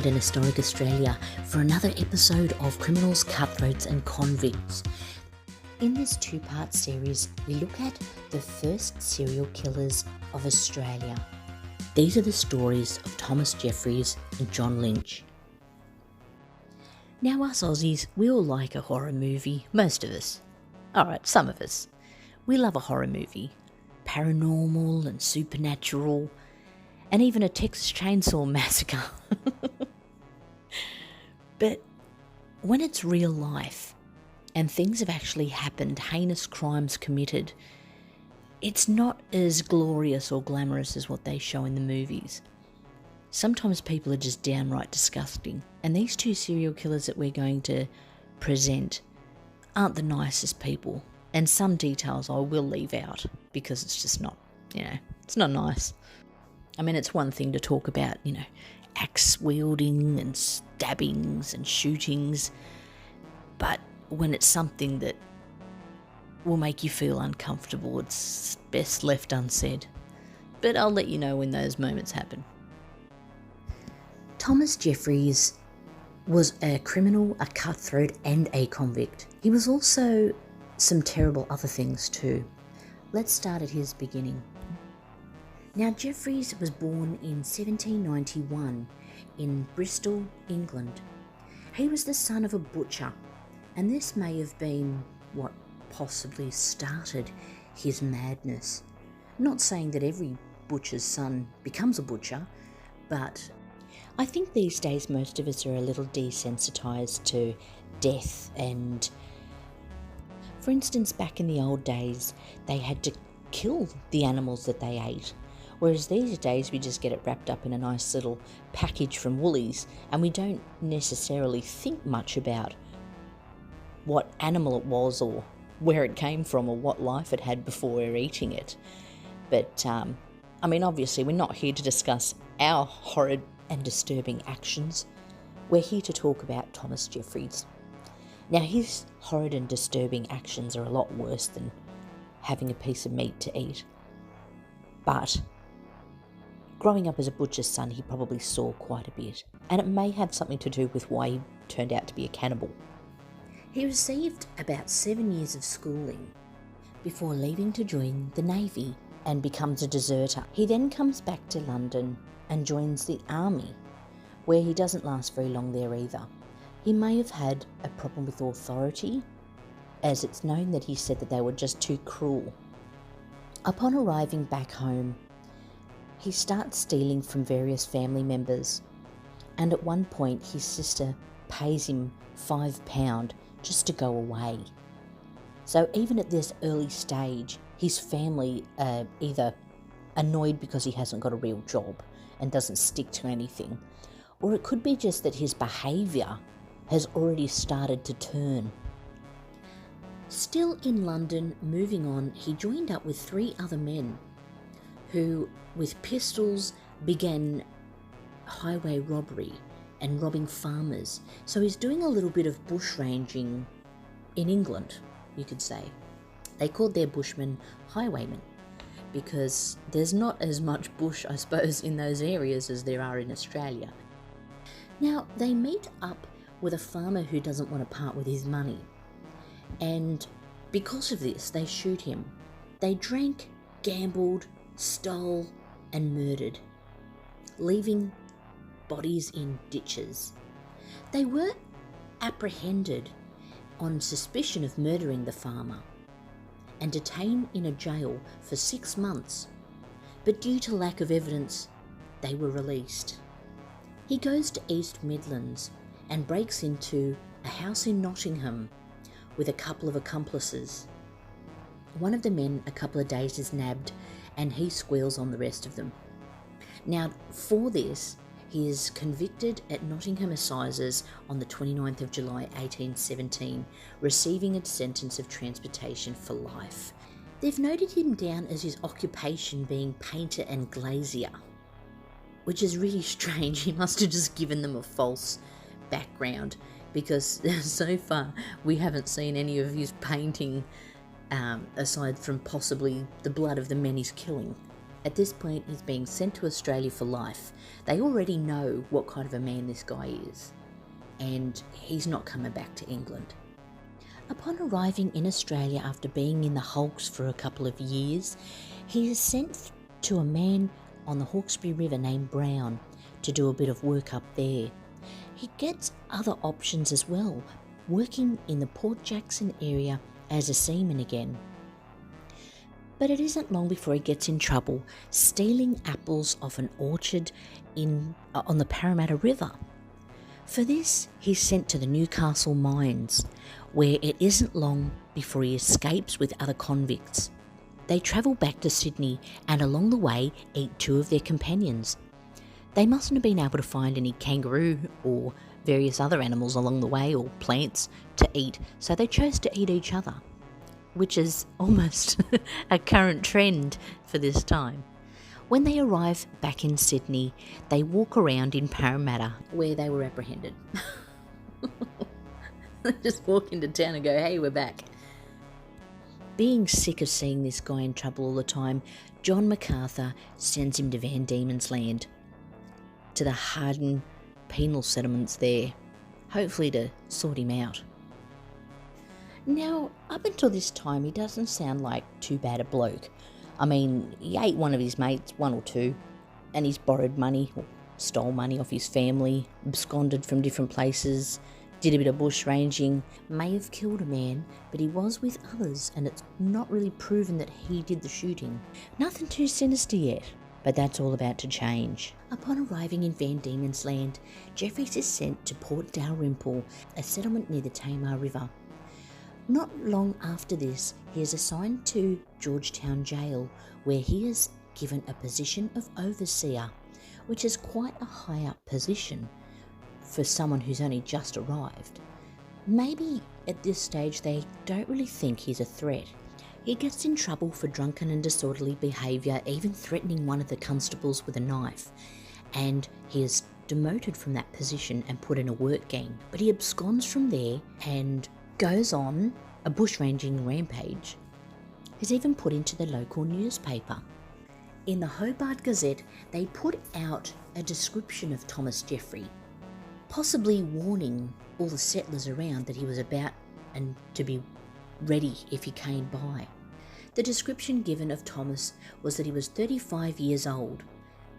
in Historic Australia for another episode of Criminals, Cutthroats and Convicts. In this two-part series, we look at the first serial killers of Australia. These are the stories of Thomas Jeffries and John Lynch. Now us Aussies, we all like a horror movie, most of us. Alright, some of us. We love a horror movie. Paranormal and supernatural, and even a Texas Chainsaw Massacre. But when it's real life and things have actually happened, heinous crimes committed, it's not as glorious or glamorous as what they show in the movies. Sometimes people are just downright disgusting, and these two serial killers that we're going to present aren't the nicest people, and some details I will leave out because it's just not, it's not nice. I mean, it's one thing to talk about, axe wielding and stabbings and shootings, but when it's something that will make you feel uncomfortable, it's best left unsaid. But I'll let you know when those moments happen. Thomas Jeffries was a criminal, a cutthroat and a convict. He was also some terrible other things too. Let's start at his beginning. Now, Jeffries was born in 1791 in Bristol, England. He was the son of a butcher, and this may have been what possibly started his madness. Not saying that every butcher's son becomes a butcher, but I think these days most of us are a little desensitised to death and, for instance, back in the old days, they had to kill the animals that they ate. Whereas these days we just get it wrapped up in a nice little package from Woolies and we don't necessarily think much about what animal it was or where it came from or what life it had before we're eating it. But, obviously we're not here to discuss our horrid and disturbing actions. We're here to talk about Thomas Jeffries. Now, his horrid and disturbing actions are a lot worse than having a piece of meat to eat. But growing up as a butcher's son, he probably saw quite a bit, and it may have something to do with why he turned out to be a cannibal. He received about 7 years of schooling before leaving to join the Navy and becomes a deserter. He then comes back to London and joins the army, where he doesn't last very long there either. He may have had a problem with authority, as it's known that he said that they were just too cruel. Upon arriving back home, he starts stealing from various family members, and at one point his sister pays him £5 just to go away. So even at this early stage, his family are either annoyed because he hasn't got a real job and doesn't stick to anything, or it could be just that his behaviour has already started to turn. Still in London, moving on, he joined up with 3 other men who, with pistols, began highway robbery and robbing farmers. So he's doing a little bit of bushranging in England, you could say. They called their bushmen highwaymen because there's not as much bush, I suppose, in those areas as there are in Australia. Now, they meet up with a farmer who doesn't want to part with his money. And because of this, they shoot him. They drank, gambled, stole and murdered, leaving bodies in ditches. They were apprehended on suspicion of murdering the farmer and detained in a jail for 6 months, but due to lack of evidence, they were released. He goes to East Midlands and breaks into a house in Nottingham with a couple of accomplices. One of the men, a couple of days, is nabbed and he squeals on the rest of them. Now, for this, he is convicted at Nottingham Assizes on the 29th of July 1817, receiving a sentence of transportation for life. They've noted him down as his occupation being painter and glazier, which is really strange. He must have just given them a false background because so far we haven't seen any of his painting aside from possibly the blood of the men he's killing. At this point, he's being sent to Australia for life. They already know what kind of a man this guy is, and he's not coming back to England. Upon arriving in Australia after being in the hulks for a couple of years, he is sent to a man on the Hawkesbury River named Brown to do a bit of work up there. He gets other options as well, working in the Port Jackson area as a seaman again. But it isn't long before he gets in trouble, stealing apples off an orchard on the Parramatta River. For this, he's sent to the Newcastle mines, where it isn't long before he escapes with other convicts. They travel back to Sydney and along the way eat two of their companions. They mustn't have been able to find any kangaroo or various other animals along the way or plants to eat, so they chose to eat each other, which is almost a current trend for this time. When they arrive back in Sydney, they walk around in Parramatta where they were apprehended. They just walk into town and go, hey, we're back. Being sick of seeing this guy in trouble all the time, John MacArthur sends him to Van Diemen's Land, to the hardened penal settlements there, hopefully to sort him out. Now, up until this time, he doesn't sound like too bad a bloke. I mean, he ate one of his mates, one or two, and he's borrowed money, or stole money off his family, absconded from different places, did a bit of bush ranging, may have killed a man, but he was with others, and it's not really proven that he did the shooting. Nothing too sinister yet, but that's all about to change. Upon arriving in Van Diemen's Land, Jeffries is sent to Port Dalrymple, a settlement near the Tamar River. Not long after this, he is assigned to Georgetown Jail, where he is given a position of overseer, which is quite a high up position for someone who's only just arrived. Maybe at this stage they don't really think he's a threat. He gets in trouble for drunken and disorderly behaviour, even threatening one of the constables with a knife, and he is demoted from that position and put in a work gang. But he absconds from there and goes on a bushranging rampage. He's even put into the local newspaper. In the Hobart Gazette, they put out a description of Thomas Jeffrey, possibly warning all the settlers around that he was about and to be ready if he came by. The description given of Thomas was that he was 35 years old,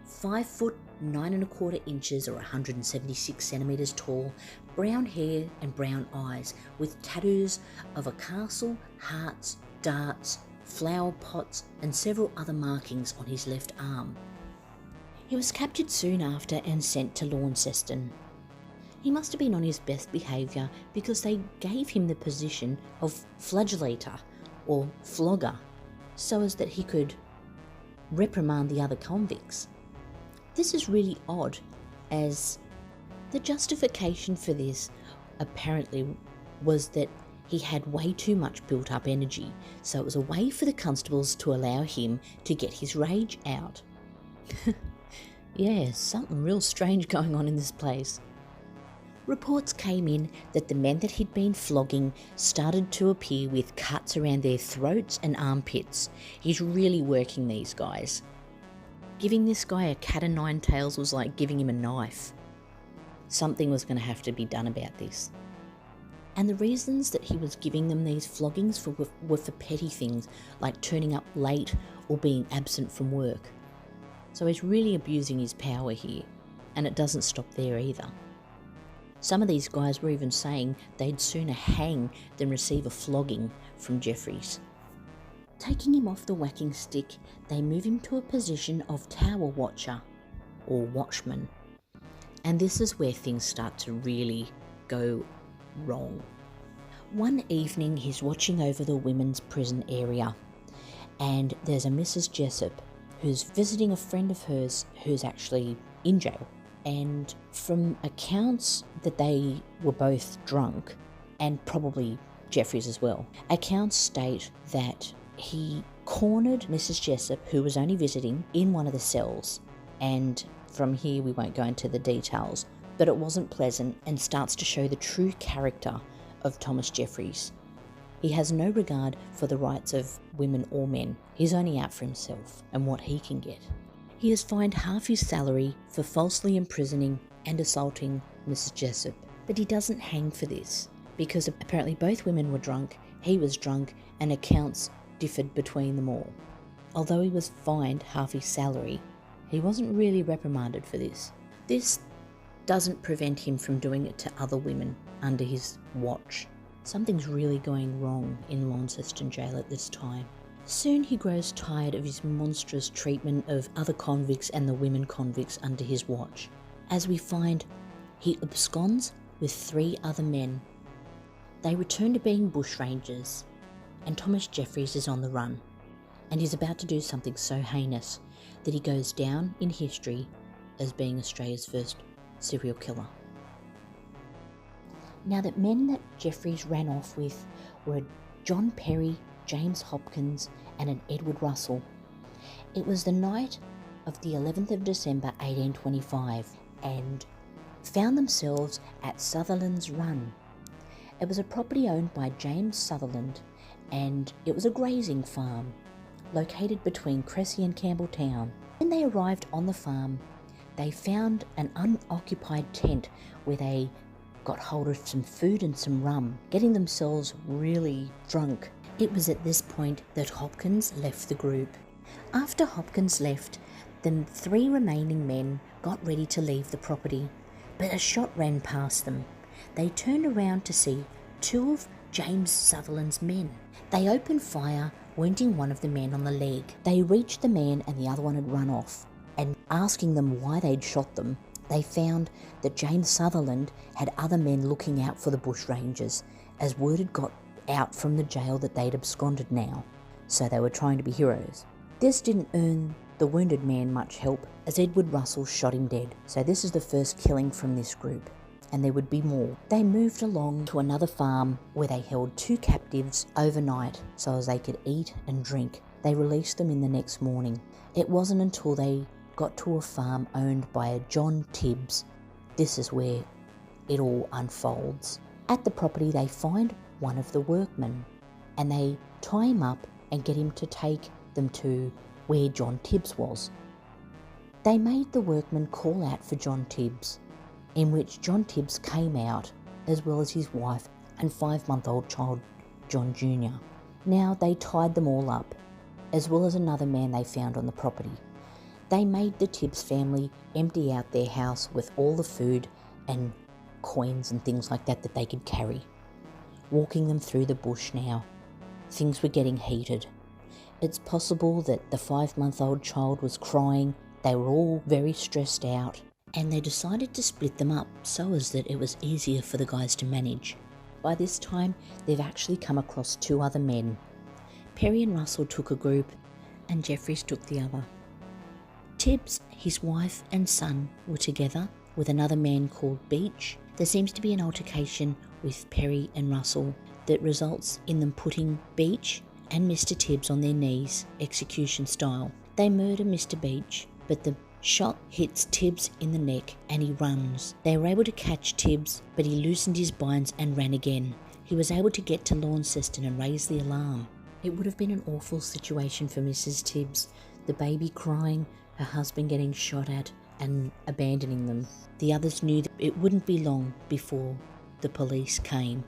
5 foot 9 1/4 inches or 176 centimetres tall, brown hair and brown eyes, with tattoos of a castle, hearts, darts, flower pots and several other markings on his left arm. He was captured soon after and sent to Launceston. He must have been on his best behaviour because they gave him the position of flagellator or flogger so as that he could reprimand the other convicts. This is really odd, as the justification for this apparently was that he had way too much built up energy, so it was a way for the constables to allow him to get his rage out. Yeah, something real strange going on in this place. Reports came in that the men that he'd been flogging started to appear with cuts around their throats and armpits. He's really working these guys. Giving this guy a cat o' nine tails was like giving him a knife. Something was going to have to be done about this. And the reasons that he was giving them these floggings were for petty things, like turning up late or being absent from work. So he's really abusing his power here, and it doesn't stop there either. Some of these guys were even saying they'd sooner hang than receive a flogging from Jeffries. Taking him off the whacking stick, they move him to a position of tower watcher, or watchman. And this is where things start to really go wrong. One evening he's watching over the women's prison area, and there's a Mrs. Jessup who's visiting a friend of hers who's actually in jail. And from accounts that they were both drunk, and probably Jeffries as well, accounts state that he cornered Mrs. Jessup, who was only visiting, in one of the cells. And from here we won't go into the details, but it wasn't pleasant and starts to show the true character of Thomas Jeffries. He has no regard for the rights of women or men. He's only out for himself and what he can get. He is fined half his salary for falsely imprisoning and assaulting Mrs. Jessup. But he doesn't hang for this, because apparently both women were drunk, he was drunk, and accounts differed between them all. Although he was fined half his salary, he wasn't really reprimanded for this. This doesn't prevent him from doing it to other women under his watch. Something's really going wrong in Launceston Jail at this time. Soon he grows tired of his monstrous treatment of other convicts and the women convicts under his watch. As we find, he absconds with 3 other men. They return to being bushrangers, and Thomas Jeffries is on the run, and he's about to do something so heinous that he goes down in history as being Australia's first serial killer. Now, the men that Jeffries ran off with were John Perry, James Hopkins, and an Edward Russell. It was the night of the 11th of December 1825 and found themselves at Sutherland's Run. It was a property owned by James Sutherland, and it was a grazing farm located between Cressy and Campbelltown. When they arrived on the farm, they found an unoccupied tent where they got hold of some food and some rum, getting themselves really drunk. It was at this point that Hopkins left the group. After Hopkins left, the 3 remaining men got ready to leave the property, but a shot ran past them. They turned around to see 2 of James Sutherland's men. They opened fire, wounding one of the men on the leg. They reached the man and the other one had run off, and asking them why they'd shot them, they found that James Sutherland had other men looking out for the bushrangers, as word had got out from the jail that they'd absconded now, so they were trying to be heroes. This didn't earn the wounded man much help, as Edward Russell shot him dead. So this is the first killing from this group, and there would be more. They moved along to another farm where they held 2 captives overnight so as they could eat and drink. They released them in the next morning. It wasn't until they got to a farm owned by a John Tibbs. This is where it all unfolds. At the property they find one of the workmen, and they tie him up and get him to take them to where John Tibbs was. They made the workman call out for John Tibbs, in which John Tibbs came out, as well as his wife and 5-month-old child, John Jr. Now they tied them all up, as well as another man they found on the property. They made the Tibbs family empty out their house with all the food and coins and things like that they could carry. Walking them through the bush now. Things were getting heated. It's possible that the 5-month-old child was crying. They were all very stressed out, and they decided to split them up so as that it was easier for the guys to manage. By this time, they've actually come across 2 other men. Perry and Russell took a group, and Jeffries took the other. Tibbs, his wife and son were together with another man called Beach. There seems to be an altercation with Perry and Russell that results in them putting Beach and Mr. Tibbs on their knees, execution style. They murder Mr. Beach, but the shot hits Tibbs in the neck and he runs. They were able to catch Tibbs, but he loosened his binds and ran again. He was able to get to Launceston and raise the alarm. It would have been an awful situation for Mrs. Tibbs, the baby crying, her husband getting shot at and abandoning them. The others knew that it wouldn't be long before the police came.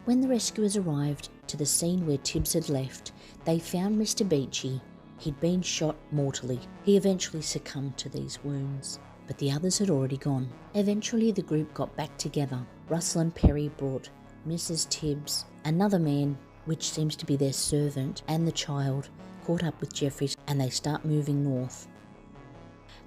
When the rescuers arrived to the scene where Tibbs had left, they found Mr. Beachy. He'd been shot mortally. He eventually succumbed to these wounds, but the others had already gone. Eventually the group got back together. Russell and Perry brought Mrs. Tibbs, another man, which seems to be their servant, and the child, caught up with Jeffries, and they start moving north.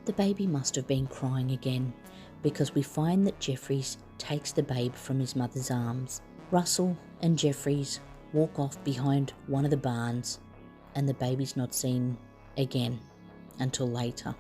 The baby must have been crying again, because we find that Jeffries takes the babe from his mother's arms. Russell and Jeffries walk off behind one of the barns, and the baby's not seen again until later.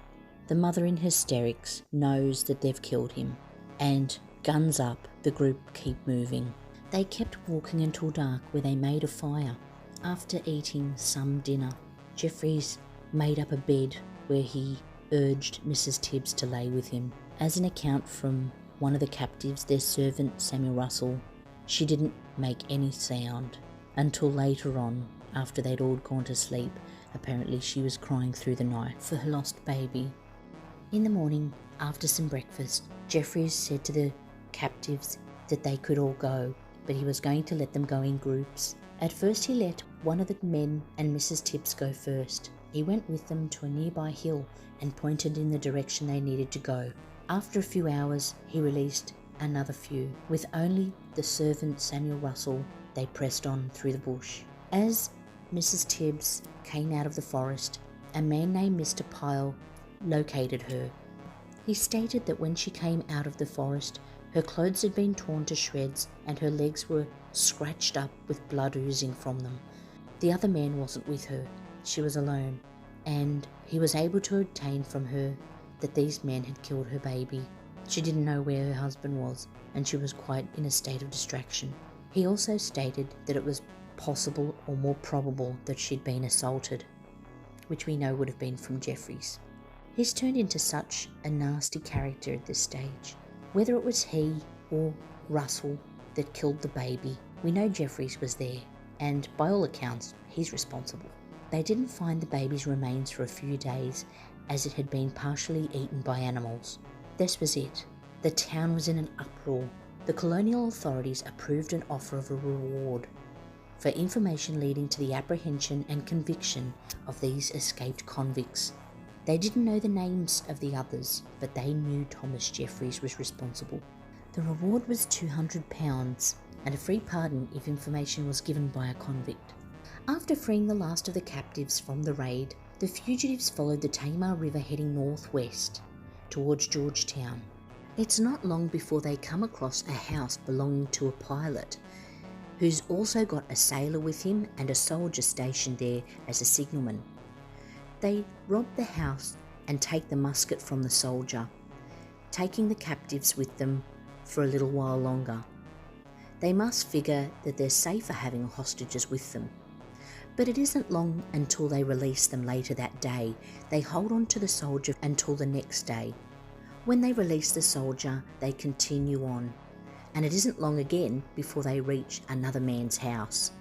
The mother, in hysterics, knows that they've killed him, and guns up, the group keep moving. They kept walking until dark, where they made a fire. After eating some dinner, Jeffries made up a bed where he urged Mrs. Tibbs to lay with him. As an account from one of the captives, their servant Samuel Russell, she didn't make any sound until later on, after they'd all gone to sleep. Apparently she was crying through the night for her lost baby. In the morning, after some breakfast, Jeffries said to the captives that they could all go, but he was going to let them go in groups. At first he let one of the men and Mrs. Tibbs go first. He went with them to a nearby hill and pointed in the direction they needed to go. After a few hours, he released another few. With only the servant Samuel Russell, they pressed on through the bush. As Mrs. Tibbs came out of the forest, a man named Mr. Pyle located her. He stated that when she came out of the forest, her clothes had been torn to shreds and her legs were scratched up with blood oozing from them. The other man wasn't with her. She was alone, and he was able to obtain from her that these men had killed her baby. She didn't know where her husband was, and she was quite in a state of distraction. He also stated that it was possible or more probable that she'd been assaulted, which we know would have been from Jeffries. He's turned into such a nasty character at this stage. Whether it was he or Russell that killed the baby, we know Jeffries was there, and by all accounts, he's responsible. They didn't find the baby's remains for a few days, as it had been partially eaten by animals. This was it. The town was in an uproar. The colonial authorities approved an offer of a reward for information leading to the apprehension and conviction of these escaped convicts. They didn't know the names of the others, but they knew Thomas Jeffries was responsible. The reward was £200 and a free pardon if information was given by a convict. After freeing the last of the captives from the raid, the fugitives followed the Tamar River heading northwest towards Georgetown. It's not long before they come across a house belonging to a pilot, who's also got a sailor with him and a soldier stationed there as a signalman. They rob the house and take the musket from the soldier, taking the captives with them for a little while longer. They must figure that they're safer having hostages with them. But it isn't long until they release them later that day. They hold on to the soldier until the next day. When they release the soldier, they continue on, and it isn't long again before they reach another man's house.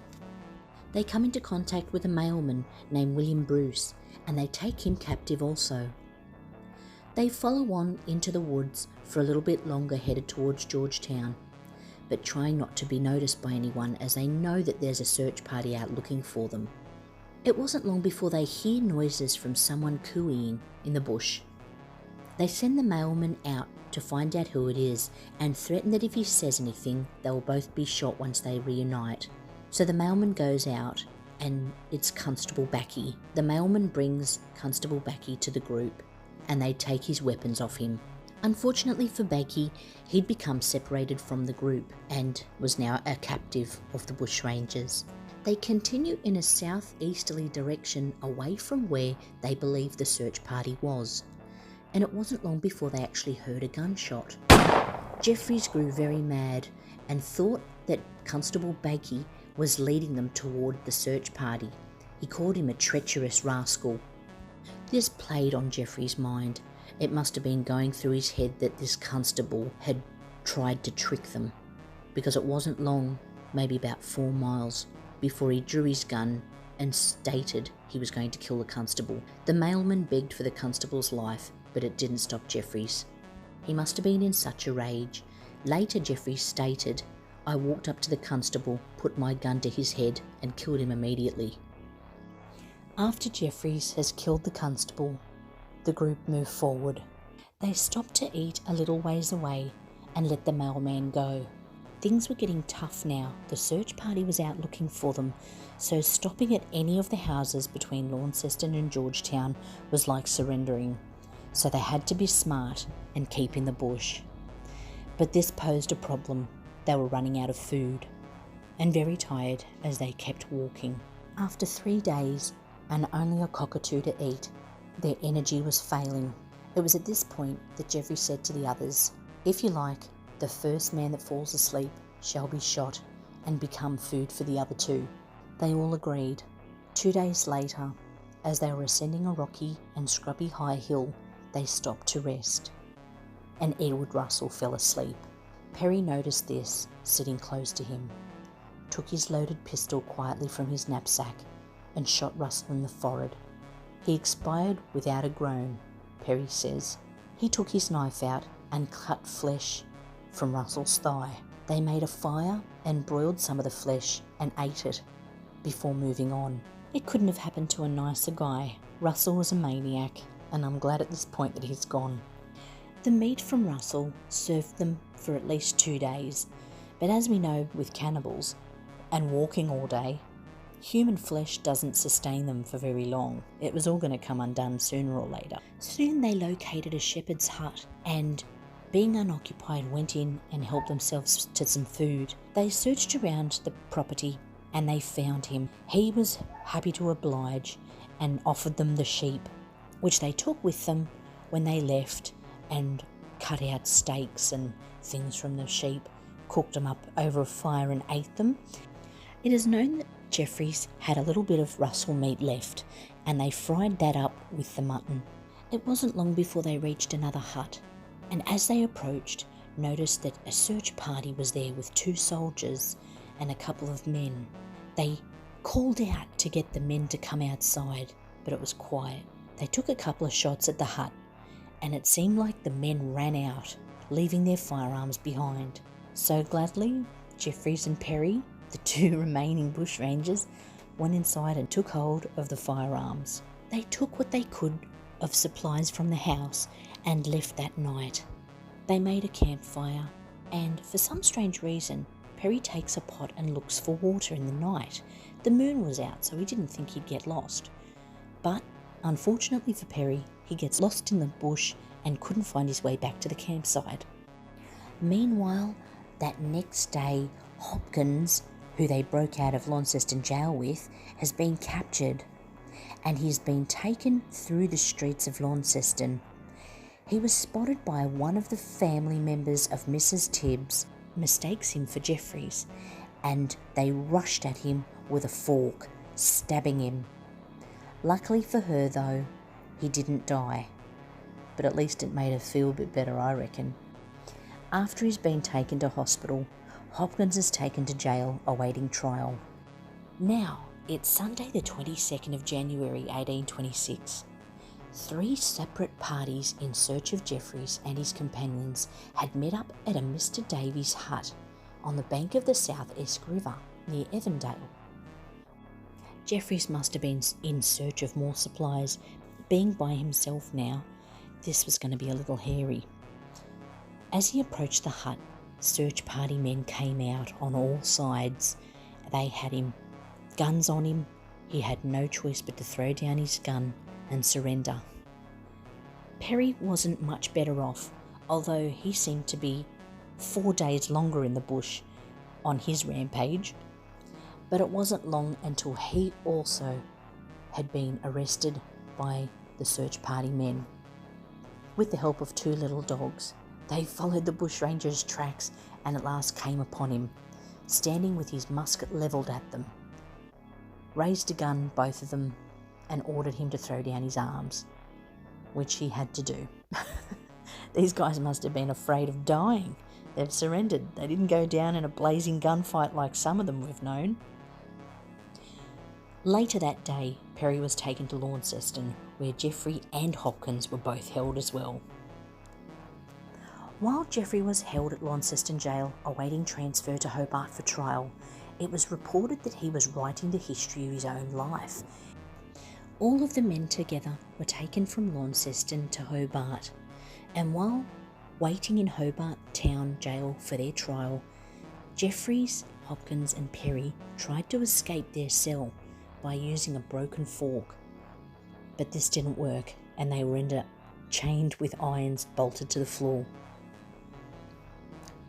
They come into contact with a mailman named William Bruce, and they take him captive also. They follow on into the woods for a little bit longer, headed towards Georgetown, but trying not to be noticed by anyone, as they know that there's a search party out looking for them. It wasn't long before they hear noises from someone cooeying in the bush. They send the mailman out to find out who it is and threaten that if he says anything, they will both be shot once they reunite. So the mailman goes out, and it's Constable Backey. The mailman brings Constable Backey to the group, and they take his weapons off him. Unfortunately for Backey, he'd become separated from the group and was now a captive of the bushrangers. They continue in a southeasterly direction away from where they believe the search party was, and it wasn't long before they actually heard a gunshot. Jeffries grew very mad and thought that Constable Backey was leading them toward the search party. He called him a treacherous rascal. This played on Jeffries' mind. It must have been going through his head that this constable had tried to trick them, because it wasn't long, maybe about 4 miles, before he drew his gun and stated he was going to kill the constable. The mailman begged for the constable's life, but it didn't stop Jeffries. He must have been in such a rage. Later, Jeffries stated, "I walked up to the constable, put my gun to his head and killed him immediately." After Jeffries has killed the constable, the group move forward. They stop to eat a little ways away and let the mailman go. Things were getting tough now. The search party was out looking for them, so stopping at any of the houses between Launceston and Georgetown was like surrendering. So they had to be smart and keep in the bush. But this posed a problem. They were running out of food and very tired as they kept walking. After 3 days and only a cockatoo to eat, their energy was failing. It was at this point that Jeffrey said to the others, "If you like, the first man that falls asleep shall be shot and become food for the other 2. They all agreed. 2 days later, as they were ascending a rocky and scrubby high hill, they stopped to rest, and Edward Russell fell asleep. Perry noticed this, sitting close to him. took his loaded pistol quietly from his knapsack and shot Russell in the forehead. He expired without a groan, Perry says. He took his knife out and cut flesh from Russell's thigh. They made a fire and broiled some of the flesh and ate it before moving on. It couldn't have happened to a nicer guy. Russell was a maniac, and I'm glad at this point that he's gone. The meat from Russell served them for at least 2 days, but as we know with cannibals and walking all day, human flesh doesn't sustain them for very long. It was all going to come undone sooner or later. Soon they located a shepherd's hut and, being unoccupied, went in and helped themselves to some food. They searched around the property and they found him. He was happy to oblige and offered them the sheep, which they took with them when they left, and cut out steaks and things from the sheep, cooked them up over a fire and ate them. It is known that Jeffries had a little bit of Russell meat left, and they fried that up with the mutton. It wasn't long before they reached another hut, and as they approached, noticed that a search party was there with 2 soldiers and a couple of men. They called out to get the men to come outside, but it was quiet. They took a couple of shots at the hut, and it seemed like the men ran out, leaving their firearms behind. So gladly, Jeffries and Perry, the 2 remaining bushrangers, went inside and took hold of the firearms. They took what they could of supplies from the house and left that night. They made a campfire, and for some strange reason, Perry takes a pot and looks for water in the night. The moon was out, so he didn't think he'd get lost. But unfortunately for Perry, he gets lost in the bush and couldn't find his way back to the campsite. Meanwhile, that next day, Hopkins, who they broke out of Launceston jail with, has been captured, and he's been taken through the streets of Launceston. He was spotted by one of the family members of Mrs. Tibbs, mistakes him for Jeffries, and they rushed at him with a fork, stabbing him. Luckily for her, though, he didn't die, but at least it made her feel a bit better, I reckon. After he's been taken to hospital, Hopkins is taken to jail awaiting trial. Now, it's Sunday the 22nd of January 1826. 3 separate parties in search of Jeffries and his companions had met up at a Mr. Davies' hut on the bank of the South Esk River near Evandale. Jeffries must have been in search of more supplies. Being by himself now, this was going to be a little hairy. As he approached the hut, search party men came out on all sides. They had him, guns on him. He had no choice but to throw down his gun and surrender. Perry wasn't much better off, although he seemed to be 4 days longer in the bush on his rampage. But it wasn't long until he also had been arrested by the search party men. With the help of 2 little dogs, they followed the bushrangers' tracks and at last came upon him, standing with his musket levelled at them. Raised a gun, both of them, and ordered him to throw down his arms, which he had to do. These guys must have been afraid of dying. They've surrendered. They didn't go down in a blazing gunfight like some of them we've known. Later that day, Perry was taken to Launceston, where Jeffrey and Hopkins were both held as well. While Jeffrey was held at Launceston Jail awaiting transfer to Hobart for trial, it was reported that he was writing the history of his own life. All of the men together were taken from Launceston to Hobart, and while waiting in Hobart Town Jail for their trial, Jeffries, Hopkins and Perry tried to escape their cell by using a broken fork. But this didn't work, and they were ended up chained with irons bolted to the floor.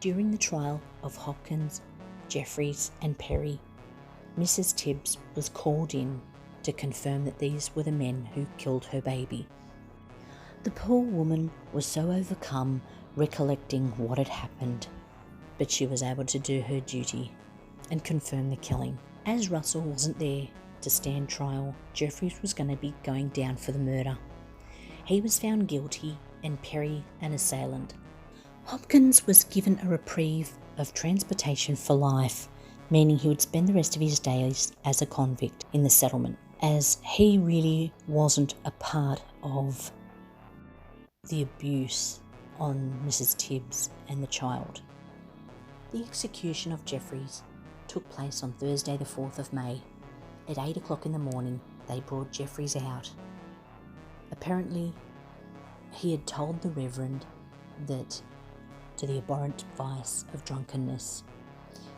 During the trial of Hopkins, Jeffries and Perry, Mrs. Tibbs was called in to confirm that these were the men who killed her baby. The poor woman was so overcome recollecting what had happened, but she was able to do her duty and confirm the killing. As Russell wasn't there to stand trial, Jeffries was going to be going down for the murder. He was found guilty and Perry an assailant. Hopkins was given a reprieve of transportation for life, meaning he would spend the rest of his days as a convict in the settlement, as he really wasn't a part of the abuse on Mrs. Tibbs and the child. The execution of Jeffries took place on Thursday the 4th of May. At 8 o'clock in the morning, they brought Jeffries out. Apparently, he had told the Reverend that to the abhorrent vice of drunkenness.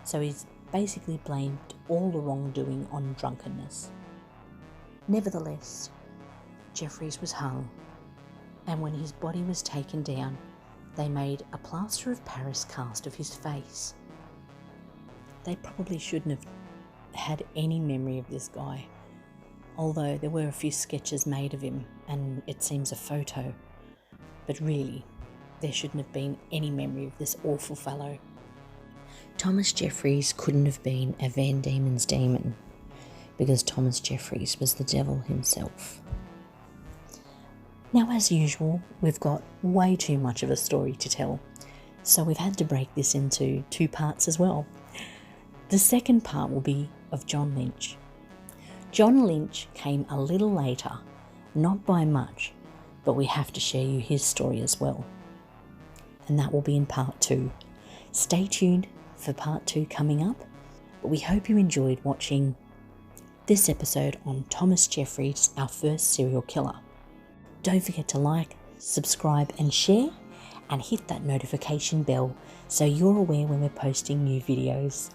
So he's basically blamed all the wrongdoing on drunkenness. Nevertheless, Jeffries was hung, and when his body was taken down, they made a plaster of Paris cast of his face. They probably shouldn't have had any memory of this guy, although there were a few sketches made of him and it seems a photo, but really there shouldn't have been any memory of this awful fellow. Thomas Jeffries couldn't have been a Van Diemen's demon, because Thomas Jeffries was the devil himself. Now, as usual, we've got way too much of a story to tell, so we've had to break this into 2 parts as well. The second part will be of John Lynch. John Lynch came a little later, not by much, but we have to share you his story as well. And that will be in part 2. Stay tuned for part 2 coming up, but we hope you enjoyed watching this episode on Thomas Jeffries, our first serial killer. Don't forget to like, subscribe and share, and hit that notification bell so you're aware when we're posting new videos.